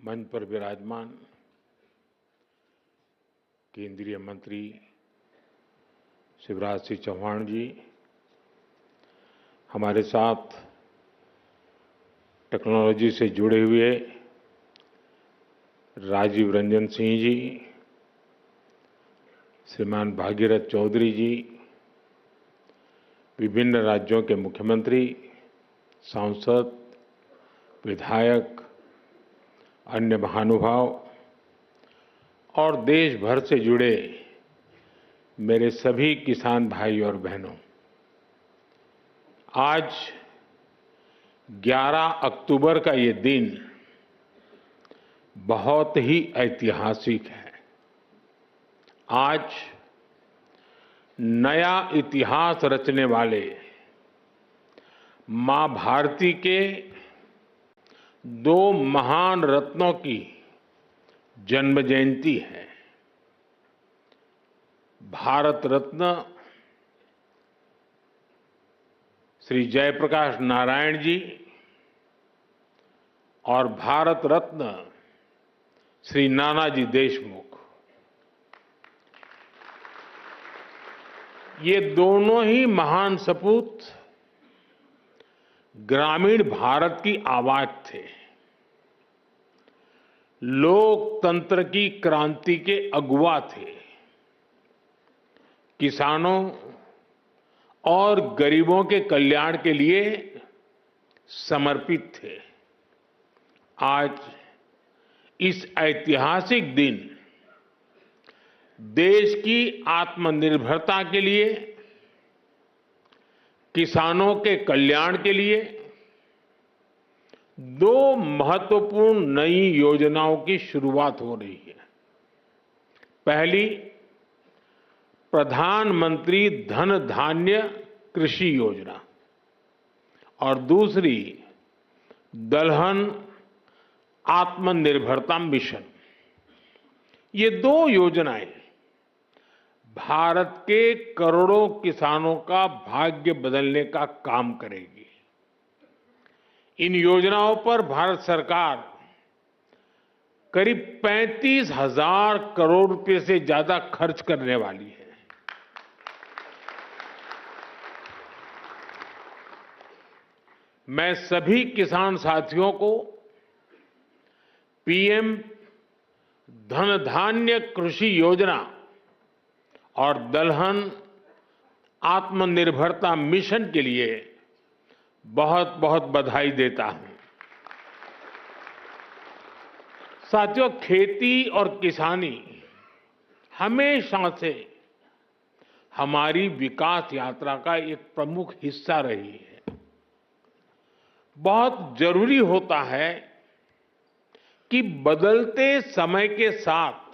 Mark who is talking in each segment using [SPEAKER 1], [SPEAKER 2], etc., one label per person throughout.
[SPEAKER 1] मंच पर विराजमान केंद्रीय मंत्री शिवराज सिंह चौहान जी, हमारे साथ टेक्नोलॉजी से जुड़े हुए राजीव रंजन सिंह जी, श्रीमान भागीरथ चौधरी जी, विभिन्न राज्यों के मुख्यमंत्री, सांसद, विधायक, अन्य महानुभाव और देश भर से जुड़े मेरे सभी किसान भाई और बहनों, आज 11 अक्टूबर का ये दिन बहुत ही ऐतिहासिक है। आज नया इतिहास रचने वाले मां भारती के दो महान रत्नों की जन्म जयंती है। भारत रत्न श्री जयप्रकाश नारायण जी और भारत रत्न श्री नानाजी देशमुख, ये दोनों ही महान सपूत ग्रामीण भारत की आवाज थे, लोकतंत्र की क्रांति के अगुवा थे, किसानों और गरीबों के कल्याण के लिए समर्पित थे। आज इस ऐतिहासिक दिन देश की आत्मनिर्भरता के लिए, किसानों के कल्याण के लिए दो महत्वपूर्ण नई योजनाओं की शुरुआत हो रही है। पहली, प्रधानमंत्री धन धान्य कृषि योजना और दूसरी दलहन आत्मनिर्भरता मिशन। ये दो योजनाएं भारत के करोड़ों किसानों का भाग्य बदलने का काम करेगी। इन योजनाओं पर भारत सरकार करीब 35,000 करोड़ रुपए से ज्यादा खर्च करने वाली है। मैं सभी किसान साथियों को पीएम धन धान्य कृषि योजना और दलहन आत्मनिर्भरता मिशन के लिए बहुत बहुत बधाई देता हूं। साथियों, खेती और किसानी हमेशा से हमारी विकास यात्रा का एक प्रमुख हिस्सा रही है। बहुत जरूरी होता है कि बदलते समय के साथ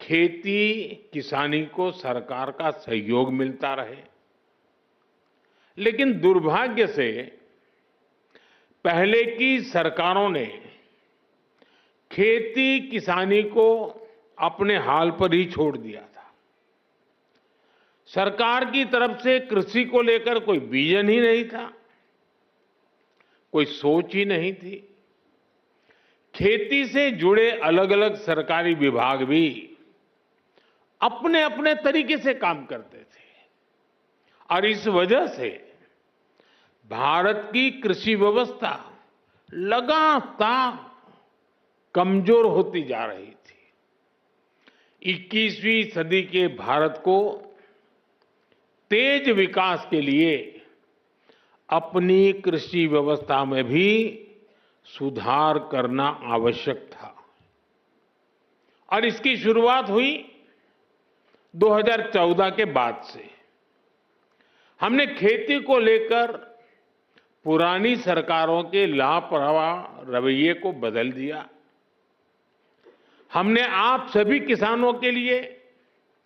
[SPEAKER 1] खेती किसानी को सरकार का सहयोग मिलता रहे, लेकिन दुर्भाग्य से पहले की सरकारों ने खेती किसानी को अपने हाल पर ही छोड़ दिया था। सरकार की तरफ से कृषि को लेकर कोई विजन ही नहीं था, कोई सोच ही नहीं थी। खेती से जुड़े अलग अलग सरकारी विभाग भी अपने अपने तरीके से काम करते थे और इस वजह से भारत की कृषि व्यवस्था लगातार कमजोर होती जा रही थी। 21वीं सदी के भारत को तेज विकास के लिए अपनी कृषि व्यवस्था में भी सुधार करना आवश्यक था और इसकी शुरुआत हुई 2014 के बाद से। हमने खेती को लेकर पुरानी सरकारों के लापरवाह रवैये को बदल दिया। हमने आप सभी किसानों के लिए,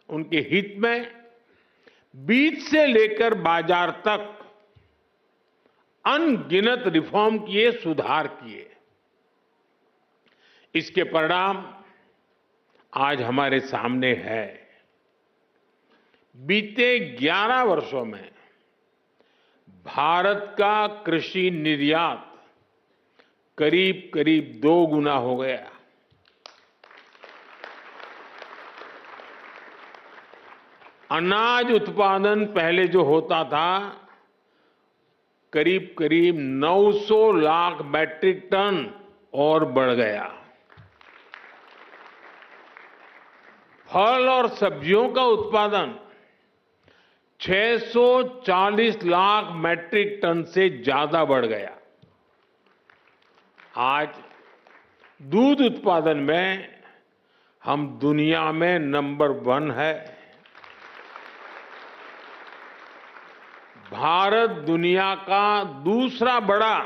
[SPEAKER 1] उनके हित में बीज से लेकर बाजार तक अनगिनत रिफॉर्म किए, सुधार किए। इसके परिणाम आज हमारे सामने है। बीते 11 वर्षों में भारत का कृषि निर्यात करीब करीब 2 गुना हो गया। अनाज उत्पादन पहले जो होता था करीब करीब 900 लाख मैट्रिक टन और बढ़ गया। फल और सब्जियों का उत्पादन 640 लाख मैट्रिक टन से ज्यादा बढ़ गया। आज दूध उत्पादन में हम दुनिया में नंबर 1 है। भारत दुनिया का दूसरा बड़ा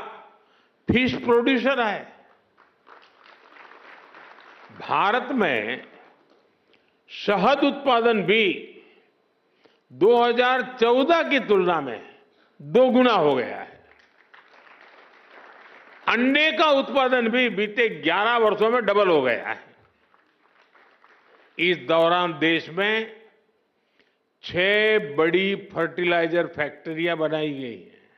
[SPEAKER 1] फिश प्रोड्यूसर है। भारत में शहद उत्पादन भी 2014 की तुलना में 2 गुना हो गया है। अंडे का उत्पादन भी बीते 11 वर्षों में डबल हो गया है। इस दौरान देश में 6 बड़ी फर्टिलाइजर फैक्ट्रियां बनाई गई हैं।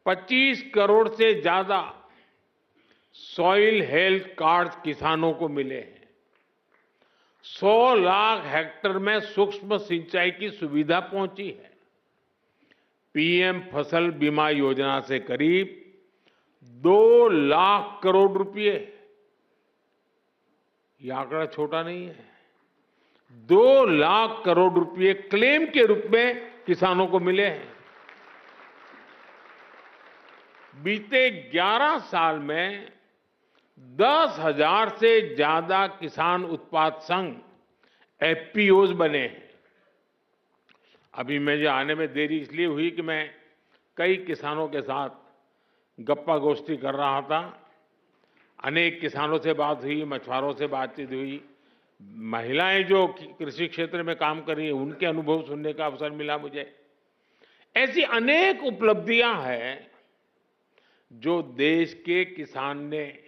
[SPEAKER 1] 25 करोड़ से ज्यादा सॉइल हेल्थ कार्ड किसानों को मिले हैं। 100 लाख हेक्टेयर में सूक्ष्म सिंचाई की सुविधा पहुंची है। पीएम फसल बीमा योजना से करीब 2 लाख करोड़ रुपए, यह आंकड़ा छोटा नहीं है, 2 लाख करोड़ रुपए क्लेम के रूप में किसानों को मिले हैं। बीते 11 साल में 10,000 से ज्यादा किसान उत्पाद संघ एफपीओज बने हैं। अभी मुझे आने में देरी इसलिए हुई कि मैं कई किसानों के साथ गप्पा गोष्ठी कर रहा था। अनेक किसानों से बात हुई, मछुआरों से बातचीत हुई, महिलाएं जो कृषि क्षेत्र में काम कर रही हैं उनके अनुभव सुनने का अवसर मिला मुझे। ऐसी अनेक उपलब्धियां हैं जो देश के किसान ने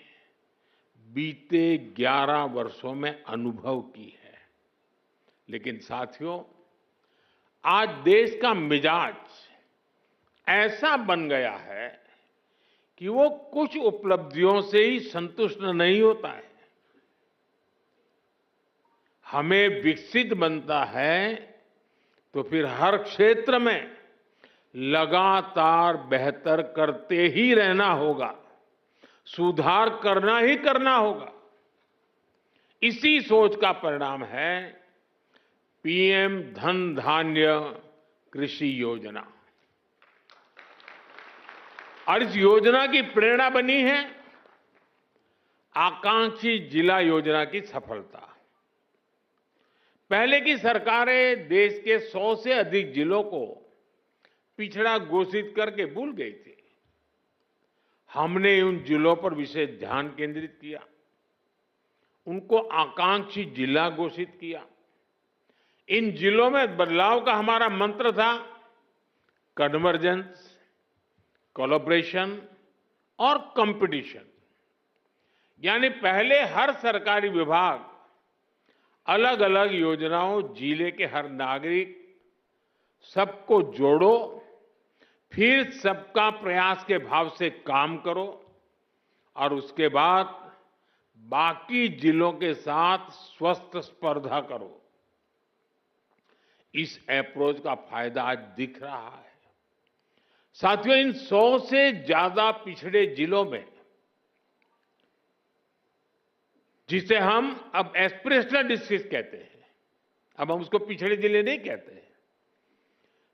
[SPEAKER 1] बीते 11 वर्षों में अनुभव की है। लेकिन साथियों, आज देश का मिजाज ऐसा बन गया है कि वो कुछ उपलब्धियों से ही संतुष्ट नहीं होता है। हमें विकसित बनता है तो फिर हर क्षेत्र में लगातार बेहतर करते ही रहना होगा, सुधार करना ही करना होगा। इसी सोच का परिणाम है पीएम धन धान्य कृषि योजना। और इस योजना की प्रेरणा बनी है आकांक्षी जिला योजना की सफलता। पहले की सरकारें देश के 100 से अधिक जिलों को पिछड़ा घोषित करके भूल गई थी। हमने उन जिलों पर विशेष ध्यान केंद्रित किया, उनको आकांक्षी जिला घोषित किया। इन जिलों में बदलाव का हमारा मंत्र था कन्वर्जेंस, कोलैबोरेशन और कंपटीशन। यानी पहले हर सरकारी विभाग अलग अलग योजनाओं, जिले के हर नागरिक, सबको जोड़ो, फिर सबका प्रयास के भाव से काम करो और उसके बाद बाकी जिलों के साथ स्वस्थ स्पर्धा करो। इस अप्रोच का फायदा आज दिख रहा है। साथियों, इन 100 से ज्यादा पिछड़े जिलों में, जिसे हम अब एस्पिरेशनल डिस्ट्रिक्ट कहते हैं, अब हम उसको पिछड़े जिले नहीं कहते,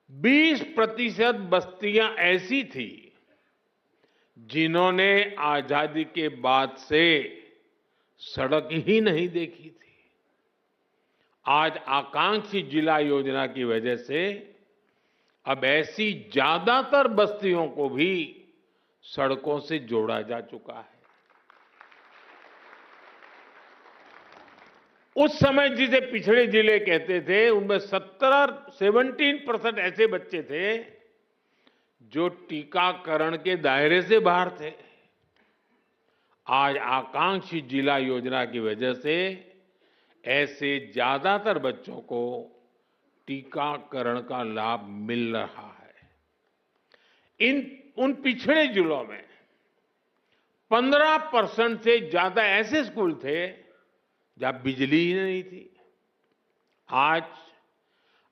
[SPEAKER 1] 20% बस्तियां ऐसी थी जिन्होंने आजादी के बाद से सड़क ही नहीं देखी थी। आज आकांक्षी जिला योजना की वजह से अब ऐसी ज्यादातर बस्तियों को भी सड़कों से जोड़ा जा चुका है। उस समय जिसे पिछड़े जिले कहते थे, उनमें 17% ऐसे बच्चे थे जो टीकाकरण के दायरे से बाहर थे। आज आकांक्षी जिला योजना की वजह से ऐसे ज्यादातर बच्चों को टीकाकरण का लाभ मिल रहा है। उन पिछड़े जिलों में 15% से ज्यादा ऐसे स्कूल थे जहां बिजली ही नहीं थी। आज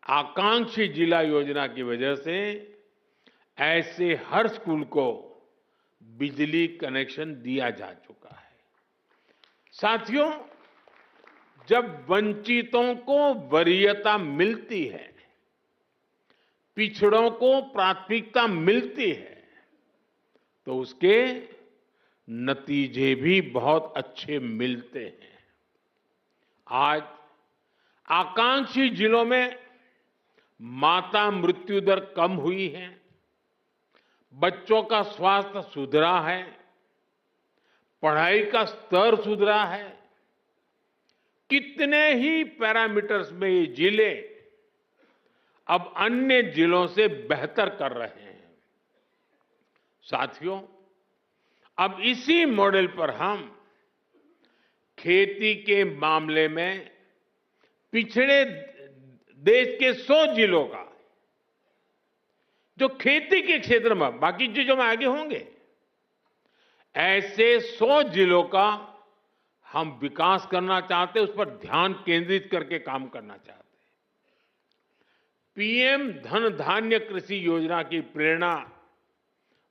[SPEAKER 1] आकांक्षी जिला योजना की वजह से ऐसे हर स्कूल को बिजली कनेक्शन दिया जा चुका है। साथियों, जब वंचितों को वरीयता मिलती है, पिछड़ों को प्राथमिकता मिलती है, तो उसके नतीजे भी बहुत अच्छे मिलते हैं। आज आकांक्षी जिलों में माता मृत्यु दर कम हुई है, बच्चों का स्वास्थ्य सुधरा है, पढ़ाई का स्तर सुधरा है। कितने ही पैरामीटर्स में ये जिले अब अन्य जिलों से बेहतर कर रहे हैं। साथियों, अब इसी मॉडल पर हम खेती के मामले में पिछड़े देश के 100 जिलों का, जो खेती के क्षेत्र में बाकी चीजों में आगे होंगे, ऐसे 100 जिलों का हम विकास करना चाहते हैं, उस पर ध्यान केंद्रित करके काम करना चाहते हैं। पीएम धन धान्य कृषि योजना की प्रेरणा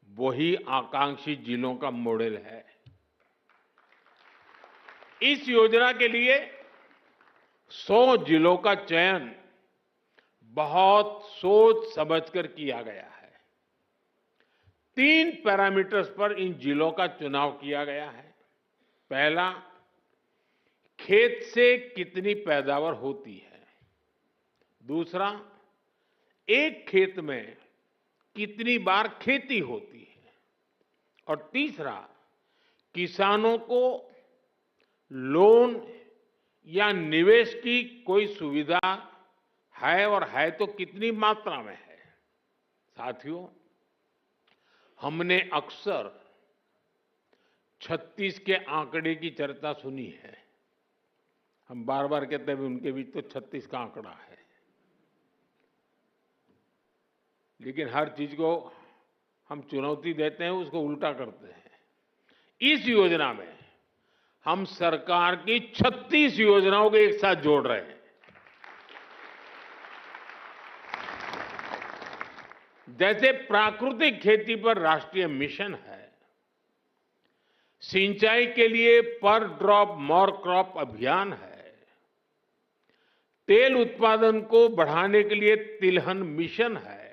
[SPEAKER 1] वही आकांक्षी जिलों का मॉडल है। इस योजना के लिए 100 जिलों का चयन बहुत सोच समझकर किया गया है। 3 पैरामीटर्स पर इन जिलों का चुनाव किया गया है। पहला, खेत से कितनी पैदावार होती है। दूसरा, एक खेत में कितनी बार खेती होती है। और तीसरा, किसानों को लोन या निवेश की कोई सुविधा है, और है तो कितनी मात्रा में है। साथियों, हमने अक्सर 36 के आंकड़े की चर्चा सुनी है। हम बार बार कहते हैं उनके बीच तो 36 का आंकड़ा है, लेकिन हर चीज को हम चुनौती देते हैं, उसको उल्टा करते हैं। इस योजना में हम सरकार की 36 योजनाओं को एक साथ जोड़ रहे हैं। जैसे प्राकृतिक खेती पर राष्ट्रीय मिशन है, सिंचाई के लिए पर ड्रॉप मोर क्रॉप अभियान है, तेल उत्पादन को बढ़ाने के लिए तिलहन मिशन है।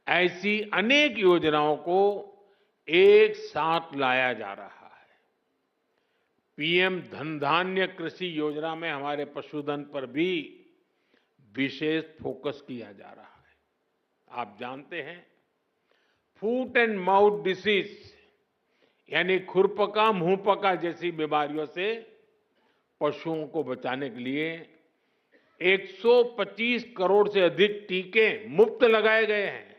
[SPEAKER 1] ऐसी अनेक योजनाओं को एक साथ लाया जा रहा है। पीएम धन धान्य कृषि योजना में हमारे पशुधन पर भी विशेष फोकस किया जा रहा है। आप जानते हैं, फूट एंड माउथ डिसीज यानी खुरपका मुंहपका जैसी बीमारियों से पशुओं को बचाने के लिए 125 करोड़ से अधिक टीके मुफ्त लगाए गए हैं।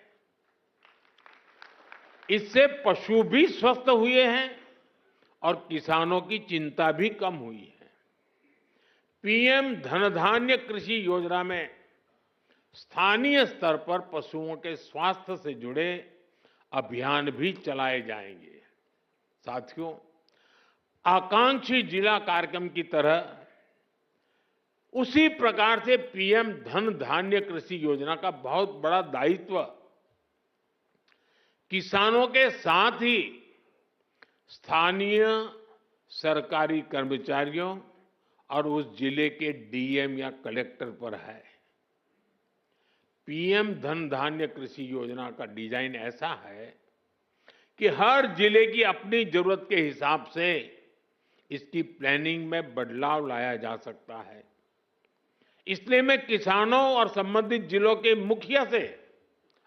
[SPEAKER 1] इससे पशु भी स्वस्थ हुए हैं और किसानों की चिंता भी कम हुई है। पीएम धन धान्य कृषि योजना में स्थानीय स्तर पर पशुओं के स्वास्थ्य से जुड़े अभियान भी चलाए जाएंगे। साथियों, आकांक्षी जिला कार्यक्रम की तरह उसी प्रकार से पीएम धन धान्य कृषि योजना का बहुत बड़ा दायित्व किसानों के साथ ही स्थानीय सरकारी कर्मचारियों और उस जिले के डीएम या कलेक्टर पर है। पीएम धन धान्य कृषि योजना का डिजाइन ऐसा है कि हर जिले की अपनी जरूरत के हिसाब से इसकी प्लानिंग में बदलाव लाया जा सकता है। इसलिए मैं किसानों और संबंधित जिलों के मुखिया से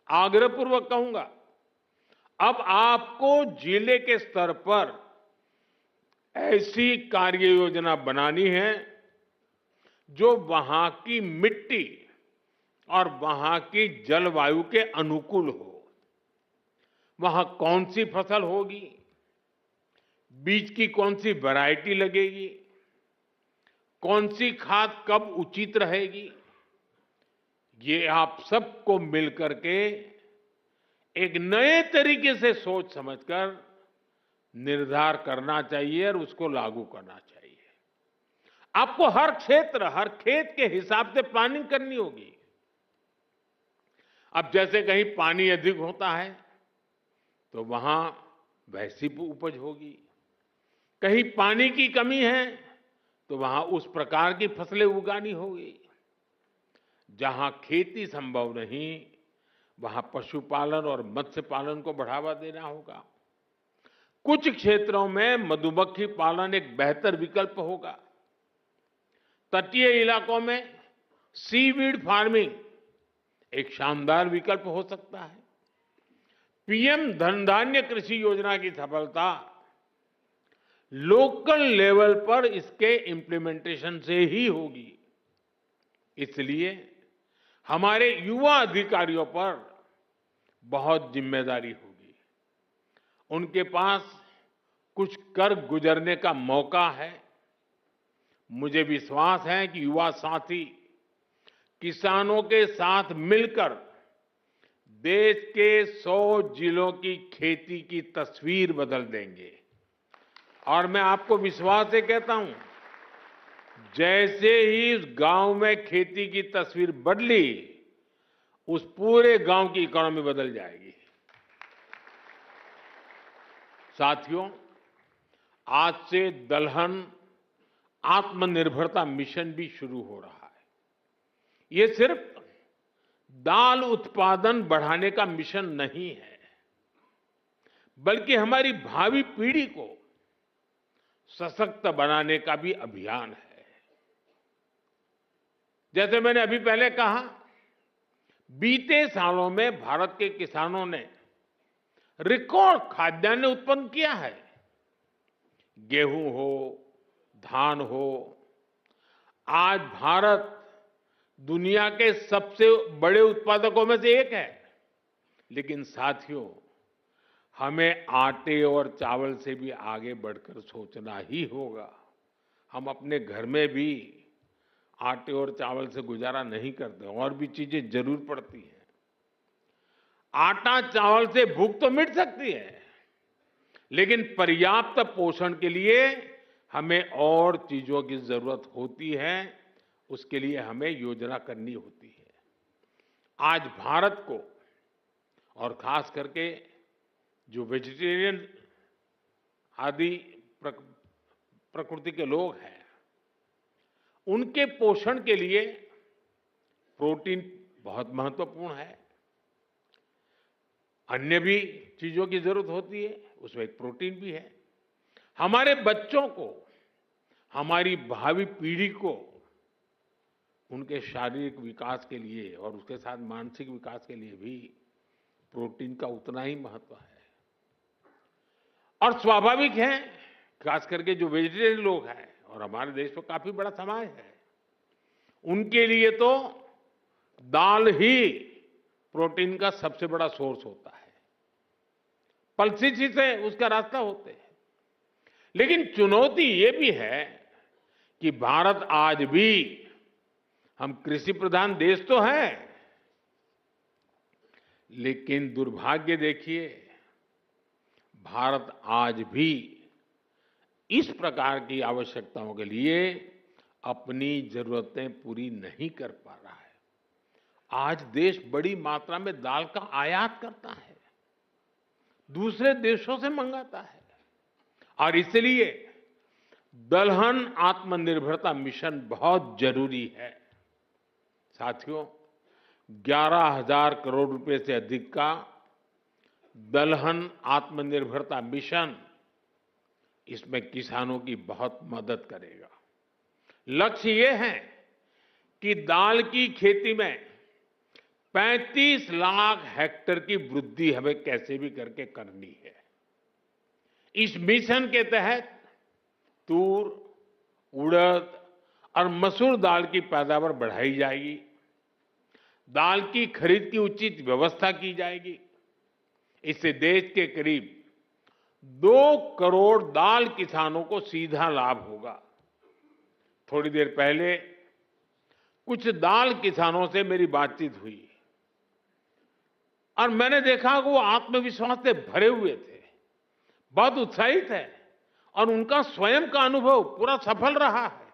[SPEAKER 1] आग्रहपूर्वक कहूंगा, अब आपको जिले के स्तर पर ऐसी कार्य योजना बनानी है जो वहां की मिट्टी और वहां की जलवायु के अनुकूल हो। वहां कौन सी फसल होगी, बीज की कौन सी वैरायटी लगेगी, कौन सी खाद कब उचित रहेगी, ये आप सबको मिलकर के एक नए तरीके से सोच समझकर निर्धार करना चाहिए और उसको लागू करना चाहिए। आपको हर क्षेत्र, हर खेत के हिसाब से प्लानिंग करनी होगी। अब जैसे कहीं पानी अधिक होता है तो वहां वैसी उपज होगी, कहीं पानी की कमी है तो वहां उस प्रकार की फसलें उगानी होगी। जहां खेती संभव नहीं, वहां पशुपालन और मत्स्य पालन को बढ़ावा देना होगा। कुछ क्षेत्रों में मधुमक्खी पालन एक बेहतर विकल्प होगा। तटीय इलाकों में सीवीड फार्मिंग एक शानदार विकल्प हो सकता है। पीएम धन धान्य कृषि योजना की सफलता लोकल लेवल पर इसके इम्प्लीमेंटेशन से ही होगी। इसलिए हमारे युवा अधिकारियों पर बहुत जिम्मेदारी होगी। उनके पास कुछ कर गुजरने का मौका है। मुझे विश्वास है कि युवा साथी किसानों के साथ मिलकर देश के 100 जिलों की खेती की तस्वीर बदल देंगे। और मैं आपको विश्वास से कहता हूं, जैसे ही इस गांव में खेती की तस्वीर बदली, उस पूरे गांव की इकोनॉमी बदल जाएगी। साथियों, आज से दलहन आत्मनिर्भरता मिशन भी शुरू हो रहा है। ये सिर्फ दाल उत्पादन बढ़ाने का मिशन नहीं है, बल्कि हमारी भावी पीढ़ी को सशक्त बनाने का भी अभियान है। जैसे मैंने अभी पहले कहा, बीते सालों में भारत के किसानों ने रिकॉर्ड खाद्यान्न उत्पन्न किया है। गेहूं हो, धान हो, आज भारत दुनिया के सबसे बड़े उत्पादकों में से एक है। लेकिन साथियों, हमें आटे और चावल से भी आगे बढ़कर सोचना ही होगा। हम अपने घर में भी आटे और चावल से गुजारा नहीं करते, और भी चीजें जरूर पड़ती हैं। आटा चावल से भूख तो मिट सकती है, लेकिन पर्याप्त पोषण के लिए हमें और चीजों की जरूरत होती है। उसके लिए हमें योजना करनी होती है। आज भारत को, और खास करके जो वेजिटेरियन आदि प्रकृति के लोग हैं, उनके पोषण के लिए प्रोटीन बहुत महत्वपूर्ण है। अन्य भी चीजों की जरूरत होती है, उसमें एक प्रोटीन भी है। हमारे बच्चों को, हमारी भावी पीढ़ी को उनके शारीरिक विकास के लिए और उसके साथ मानसिक विकास के लिए भी प्रोटीन का उतना ही महत्व है। और स्वाभाविक है, खास करके जो वेजिटेरियन लोग हैं, और हमारे देश में काफी बड़ा समाज है, उनके लिए तो दाल ही प्रोटीन का सबसे बड़ा सोर्स होता है। पल्सिस से उसका रास्ता होते हैं। लेकिन चुनौती ये भी है कि भारत आज भी, हम कृषि प्रधान देश तो है, लेकिन दुर्भाग्य देखिए, भारत आज भी इस प्रकार की आवश्यकताओं के लिए अपनी जरूरतें पूरी नहीं कर पा रहा है। आज देश बड़ी मात्रा में दाल का आयात करता है, दूसरे देशों से मंगाता है। और इसलिए दलहन आत्मनिर्भरता मिशन बहुत जरूरी है। साथियों, 11,000 करोड़ रुपए से अधिक का दलहन आत्मनिर्भरता मिशन, इसमें किसानों की बहुत मदद करेगा। लक्ष्य ये है कि दाल की खेती में 35 लाख हेक्टेयर की वृद्धि हमें कैसे भी करके करनी है। इस मिशन के तहत तूर, उड़द और मसूर दाल की पैदावार बढ़ाई जाएगी। दाल की खरीद की उचित व्यवस्था की जाएगी। इससे देश के करीब 2 करोड़ दाल किसानों को सीधा लाभ होगा। थोड़ी देर पहले कुछ दाल किसानों से मेरी बातचीत हुई और मैंने देखा कि वो आत्मविश्वास से भरे हुए थे। बहुत उत्साहित है और उनका स्वयं का अनुभव पूरा सफल रहा है।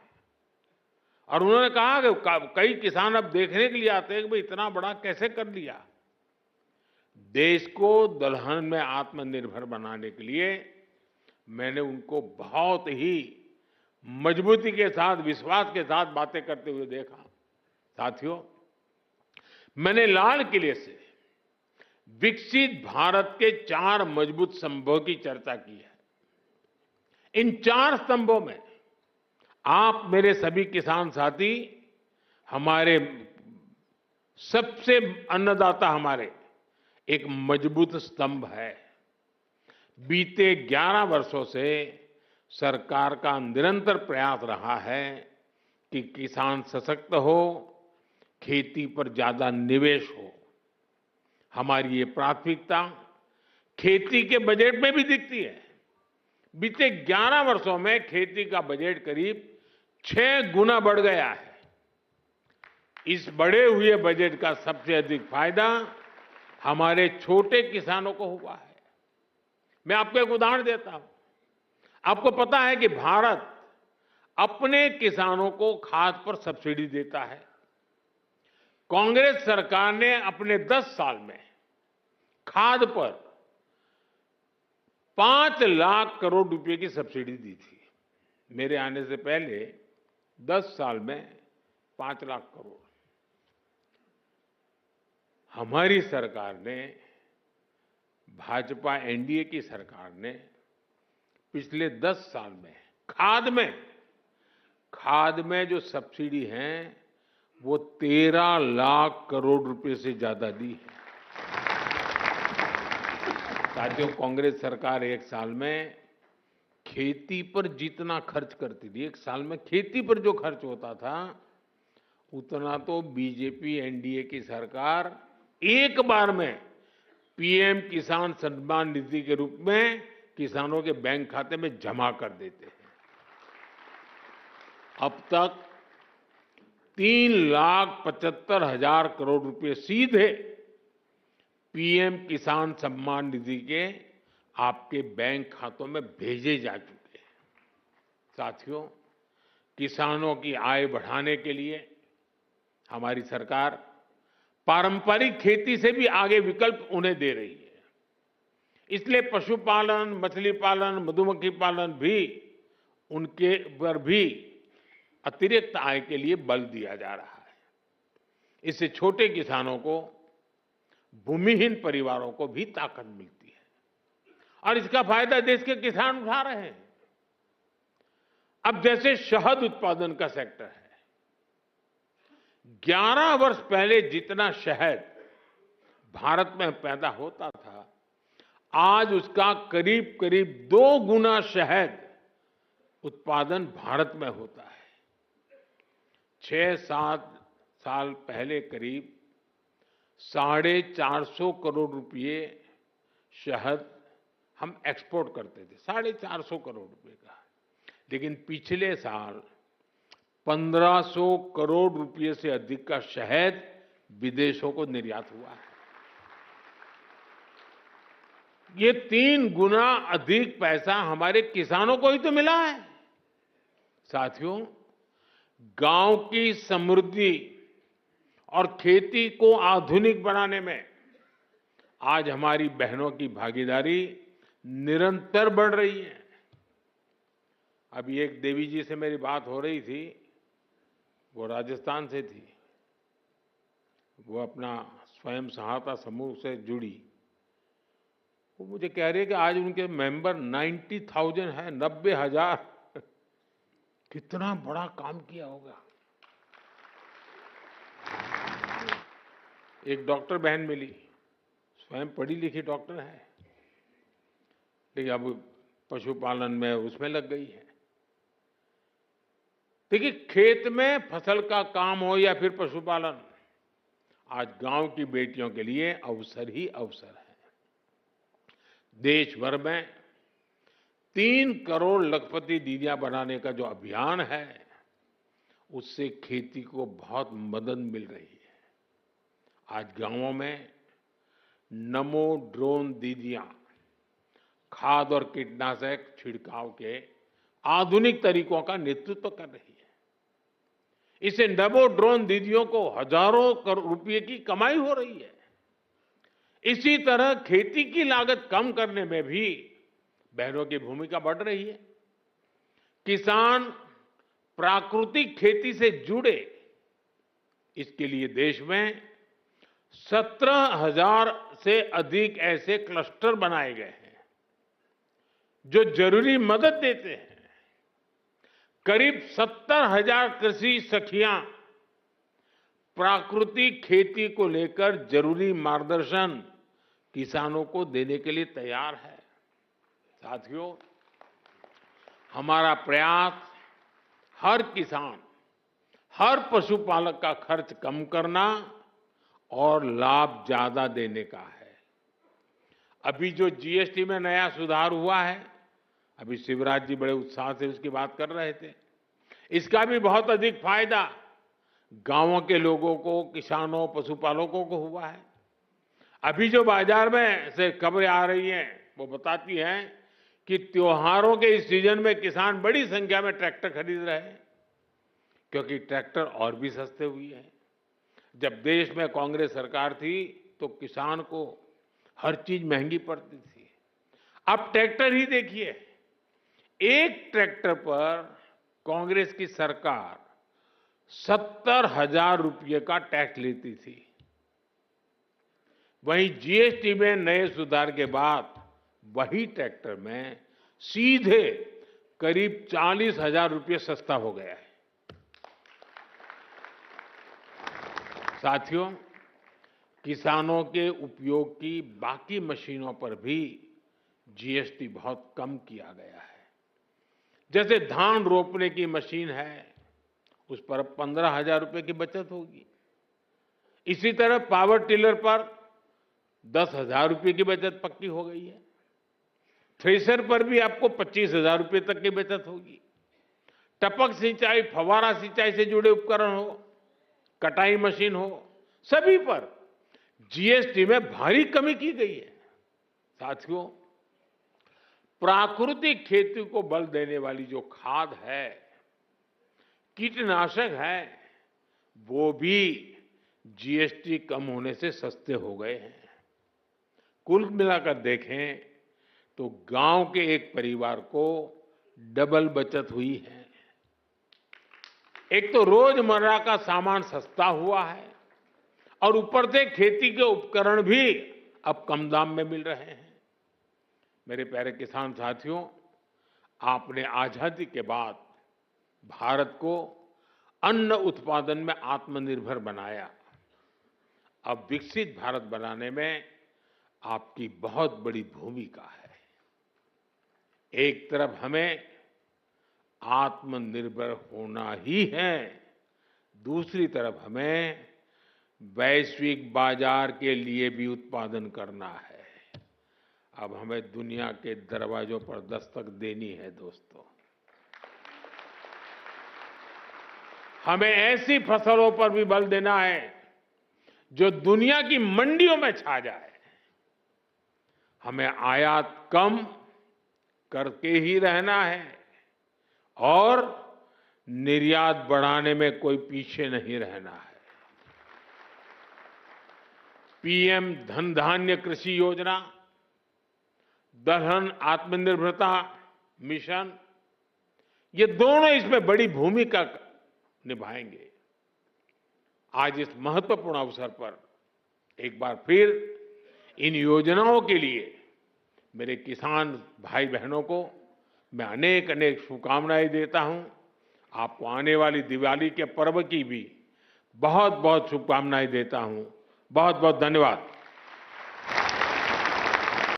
[SPEAKER 1] और उन्होंने कहा कि कई किसान अब देखने के लिए आते हैं कि भाई इतना बड़ा कैसे कर लिया। देश को दलहन में आत्मनिर्भर बनाने के लिए मैंने उनको बहुत ही मजबूती के साथ, विश्वास के साथ बातें करते हुए देखा। साथियों, मैंने लाल किले से विकसित भारत के 4 मजबूत स्तंभों की चर्चा की है। इन 4 स्तंभों में आप मेरे सभी किसान साथी, हमारे सबसे अन्नदाता हमारे एक मजबूत स्तंभ है। बीते 11 वर्षों से सरकार का निरंतर प्रयास रहा है कि किसान सशक्त हो, खेती पर ज्यादा निवेश हो। हमारी ये प्राथमिकता खेती के बजट में भी दिखती है। बीते 11 वर्षों में खेती का बजट करीब 6 गुना बढ़ गया है। इस बढ़े हुए बजट का सबसे अधिक फायदा हमारे छोटे किसानों को हुआ है। मैं आपको एक उदाहरण देता हूं। आपको पता है कि भारत अपने किसानों को खाद पर सब्सिडी देता है। कांग्रेस सरकार ने अपने 10 साल में खाद पर 5 लाख करोड़ रुपए की सब्सिडी दी थी। मेरे आने से पहले 10 साल में 5 लाख करोड़। हमारी सरकार ने, भाजपा एनडीए की सरकार ने पिछले 10 साल में खाद में जो सब्सिडी है वो 13 लाख करोड़ रुपए से ज्यादा दी है। साथियों, कांग्रेस सरकार एक साल में खेती पर जितना खर्च करती थी, एक साल में खेती पर जो खर्च होता था, उतना तो बीजेपी एनडीए की सरकार एक बार में पीएम किसान सम्मान निधि के रूप में किसानों के बैंक खाते में जमा कर देते हैं। अब तक 3,75,000 करोड़ रुपए सीधे पीएम किसान सम्मान निधि के आपके बैंक खातों में भेजे जा चुके हैं। साथियों, किसानों की आय बढ़ाने के लिए हमारी सरकार पारंपरिक खेती से भी आगे विकल्प उन्हें दे रही है। इसलिए पशुपालन, मछली पालन, मधुमक्खी पालन भी, उनके पर भी अतिरिक्त आय के लिए बल दिया जा रहा है। इससे छोटे किसानों को, भूमिहीन परिवारों को भी ताकत मिलती है और इसका फायदा देश के किसान उठा रहे हैं। अब जैसे शहद उत्पादन का सेक्टर है, 11 वर्ष पहले जितना शहद भारत में पैदा होता था, आज उसका करीब करीब 2 गुना शहद उत्पादन भारत में होता है। 6-7 साल पहले करीब 450 करोड़ रुपए शहद हम एक्सपोर्ट करते थे, 450 करोड़ रुपए का। लेकिन पिछले साल 1500 करोड़ रुपए से अधिक का शहद विदेशों को निर्यात हुआ है। ये 3 गुना अधिक पैसा हमारे किसानों को ही तो मिला है। साथियों, गांव की समृद्धि और खेती को आधुनिक बनाने में आज हमारी बहनों की भागीदारी निरंतर बढ़ रही है। अभी एक देवी जी से मेरी बात हो रही थी, वो राजस्थान से थी। वो अपना स्वयं सहायता समूह से जुड़ी। वो मुझे कह रहे हैं कि आज उनके मेंबर 90,000 है, 90,000। कितना बड़ा काम किया होगा। एक डॉक्टर बहन मिली, स्वयं पढ़ी लिखी डॉक्टर है, लेकिन अब पशुपालन में उसमें लग गई है। देखिए, खेत में फसल का काम हो या फिर पशुपालन, आज गांव की बेटियों के लिए अवसर ही अवसर है। देश भर में 3 करोड़ लखपति दीदियां बनाने का जो अभियान है, उससे खेती को बहुत मदद मिल रही है। आज गांवों में नमो ड्रोन दीदियां खाद और कीटनाशक छिड़काव के आधुनिक तरीकों का नेतृत्व कर रही है। इससे नमो ड्रोन दीदियों को हजारों करोड़ रुपए की कमाई हो रही है। इसी तरह खेती की लागत कम करने में भी बहनों की भूमिका बढ़ रही है। किसान प्राकृतिक खेती से जुड़े, इसके लिए देश में 17,000 से अधिक ऐसे क्लस्टर बनाए गए हैं जो जरूरी मदद देते हैं। करीब 70,000 कृषि सखियां प्राकृतिक खेती को लेकर जरूरी मार्गदर्शन किसानों को देने के लिए तैयार है। साथियों, हमारा प्रयास हर किसान, हर पशुपालक का खर्च कम करना और लाभ ज्यादा देने का है। अभी जो जीएसटी में नया सुधार हुआ है, अभी शिवराज जी बड़े उत्साह से उसकी बात कर रहे थे, इसका भी बहुत अधिक फायदा गांवों के लोगों को, किसानों, पशुपालकों को हुआ है। अभी जो बाजार में से खबरें आ रही हैं, वो बताती हैं कि त्योहारों के इस सीजन में किसान बड़ी संख्या में ट्रैक्टर खरीद रहे हैं, क्योंकि ट्रैक्टर और भी सस्ते हुए हैं। जब देश में कांग्रेस सरकार थी तो किसान को हर चीज महंगी पड़ती थी। अब ट्रैक्टर ही देखिए, एक ट्रैक्टर पर कांग्रेस की सरकार 70,000 रुपये का टैक्स लेती थी। वहीं जीएसटी में नए सुधार के बाद वही ट्रैक्टर में सीधे करीब 40,000 रुपये सस्ता हो गया है। साथियों, किसानों के उपयोग की बाकी मशीनों पर भी जीएसटी बहुत कम किया गया है। जैसे धान रोपने की मशीन है, उस पर 15,000 रुपये की बचत होगी। इसी तरह पावर टिलर पर 10,000 रुपये की बचत पक्की हो गई है। थ्रेशर पर भी आपको 25,000 रुपये तक की बचत होगी। टपक सिंचाई, फव्वारा सिंचाई से जुड़े उपकरण हो, कटाई मशीन हो, सभी पर जीएसटी में भारी कमी की गई है। साथियों, प्राकृतिक खेती को बल देने वाली जो खाद है, कीटनाशक है, वो भी जीएसटी कम होने से सस्ते हो गए हैं। कुल मिलाकर देखें तो गांव के एक परिवार को डबल बचत हुई है। एक तो रोजमर्रा का सामान सस्ता हुआ है और ऊपर से खेती के उपकरण भी अब कम दाम में मिल रहे हैं। मेरे प्यारे किसान साथियों, आपने आजादी के बाद भारत को अन्न उत्पादन में आत्मनिर्भर बनाया। अब विकसित भारत बनाने में आपकी बहुत बड़ी भूमिका है। एक तरफ हमें आत्मनिर्भर होना ही है, दूसरी तरफ हमें वैश्विक बाजार के लिए भी उत्पादन करना है। अब हमें दुनिया के दरवाजों पर दस्तक देनी है। दोस्तों, हमें ऐसी फसलों पर भी बल देना है जो दुनिया की मंडियों में छा जाए। हमें आयात कम करके ही रहना है और निर्यात बढ़ाने में कोई पीछे नहीं रहना है। पीएम धन धान्य कृषि योजना, दलहन आत्मनिर्भरता मिशन, ये दोनों इसमें बड़ी भूमिका निभाएंगे। आज इस महत्वपूर्ण अवसर पर एक बार फिर इन योजनाओं के लिए मेरे किसान भाई बहनों को मैं अनेक अनेक शुभकामनाएं देता हूं। आपको आने वाली दिवाली के पर्व की भी बहुत बहुत शुभकामनाएं देता हूं। बहुत बहुत धन्यवाद।